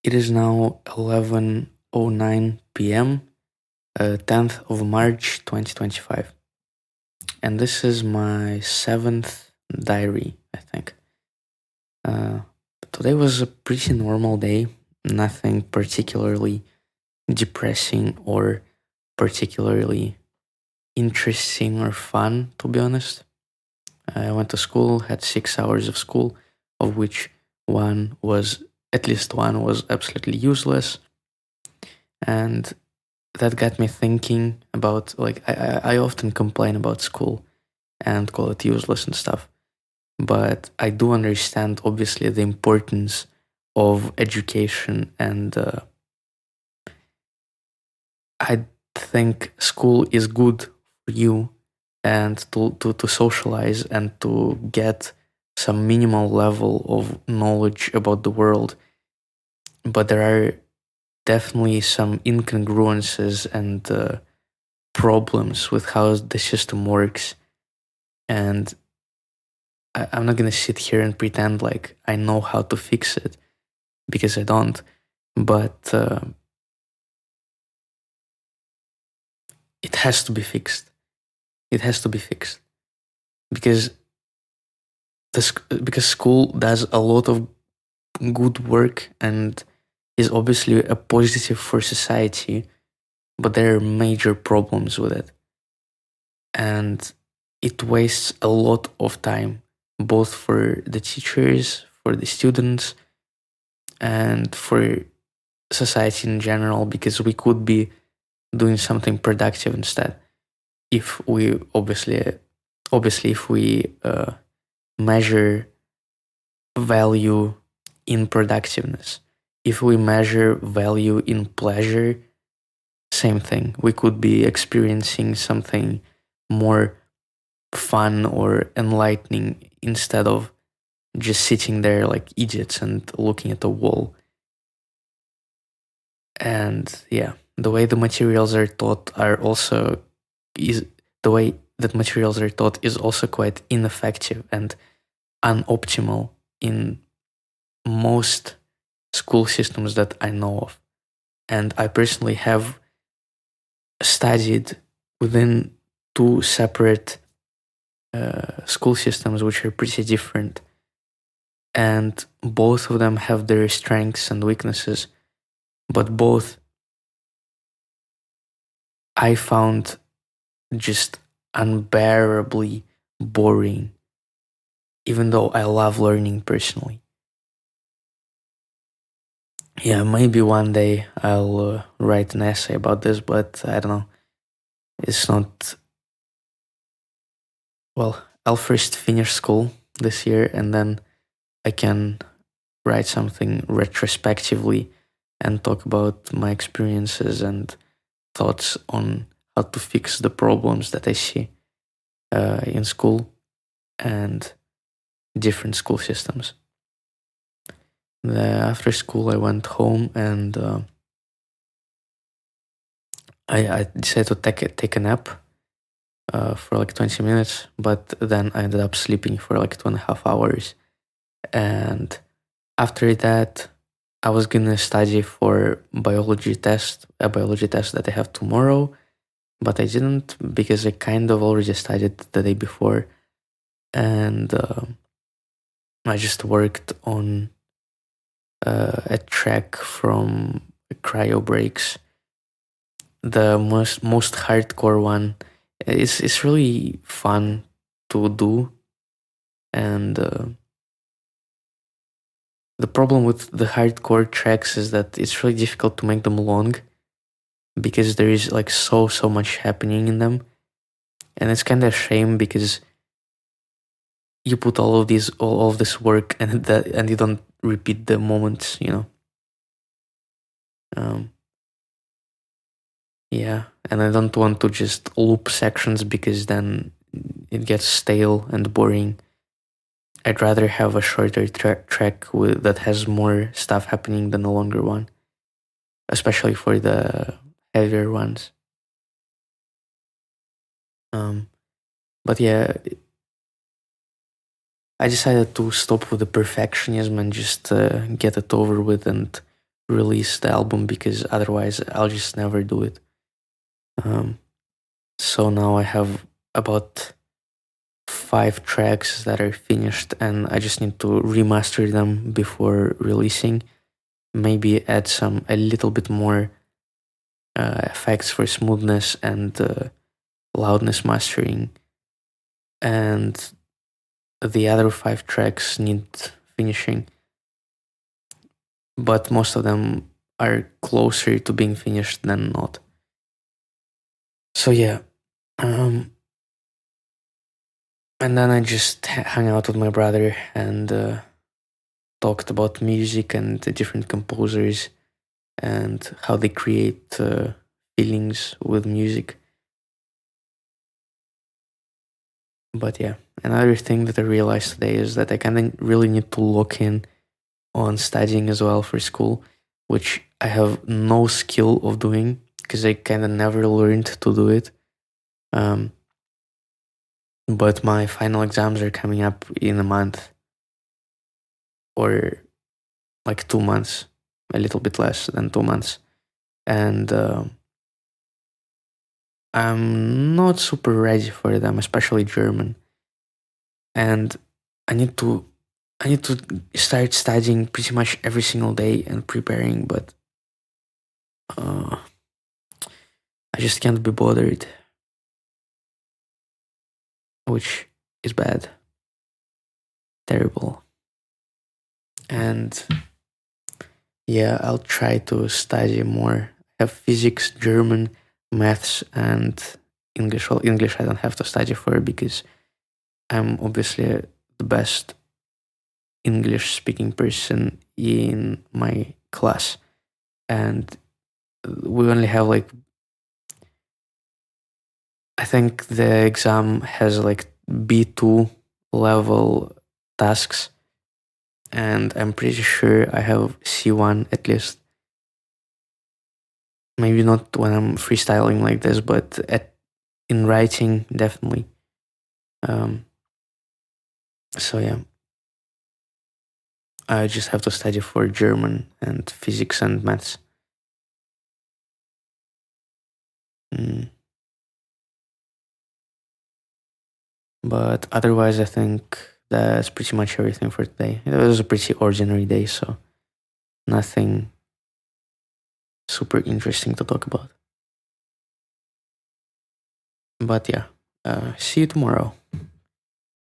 It is now 11:09 p.m., 10th of March 2025. And this is my seventh diary, I think. Uh, Today was a pretty normal day, nothing particularly depressing or particularly interesting or fun, to be honest. I went to school, had 6 hours of school, of which at least one was absolutely useless. And that got me thinking about, like, I often complain about school and call it useless and stuff. But I do understand, obviously, the importance of education, and I think school is good for you and to socialize and to get some minimal level of knowledge about the world. But there are definitely some incongruences and problems with how the system works. And I'm not going to sit here and pretend like I know how to fix it, because I don't. But it has to be fixed. It has to be fixed because because school does a lot of good work and is obviously a positive for society, but there are major problems with it, and it wastes a lot of time, both for the teachers, for the students, and for society in general, because we could be doing something productive instead if we obviously if we measure value in productiveness. If we measure value in pleasure, same thing. We could be experiencing something more fun or enlightening instead of just sitting there like idiots and looking at the wall. And yeah, the way the materials are taught are also is the way that materials are taught is also quite ineffective and unoptimal in most school systems that I know of. And I personally have studied within two separate school systems which are pretty different. And both of them have their strengths and weaknesses, but both I found just unbearably boring, even though I love learning personally. Yeah, maybe one day I'll write an essay about this, but I don't know. It's not. Well, I'll first finish school this year and then I can write something retrospectively and talk about my experiences and thoughts on how to fix the problems that I see in school and different school systems. After school, I went home and I decided to take a nap for like 20 minutes, but then I ended up sleeping for like 2.5 hours. And after that, I was gonna study for a biology test that I have tomorrow, but I didn't because I kind of already studied the day before, and I just worked on a track from cryo breaks. The most hardcore one is really fun to do, and the problem with the hardcore tracks is that it's really difficult to make them long because there is like so much happening in them, and it's kind of a shame because you put all of this work and you don't repeat the moments, you know. Um, yeah, and I don't want to just loop sections because then it gets stale and boring. I'd rather have a shorter track that has more stuff happening than a longer one, especially for the heavier ones. Um, but yeah, I decided to stop with the perfectionism and just get it over with and release the album because otherwise I'll just never do it. Um, so now I have about 5 tracks that are finished, and I just need to remaster them before releasing. Maybe add a little bit more effects for smoothness and loudness mastering, and the other 5 tracks need finishing, but most of them are closer to being finished than not. So yeah, and then I just hung out with my brother and talked about music and the different composers and how they create feelings with music. But yeah, another thing that I realized today is that I kind of really need to lock in on studying as well for school, which I have no skill of doing because I kind of never learned to do it. Um, but my final exams are coming up in a month or like 2 months, a little bit less than 2 months. And I'm not super ready for them, especially German. And I need to I need to start studying pretty much every single day and preparing, but uh, I just can't be bothered, which is bad, terrible. And yeah, I'll try to study more. I have physics, German, maths, and English. Well, English I don't have to study for because I'm obviously the best English speaking person in my class. And we only have like, I think the exam has like B2 level tasks, and I'm pretty sure I have C1 at least. Maybe not when I'm freestyling like this, but in writing, definitely. Um, so yeah, I just have to study for German and physics and maths. Mm. But otherwise, I think that's pretty much everything for today. It was a pretty ordinary day, so nothing super interesting to talk about. But yeah, see you tomorrow.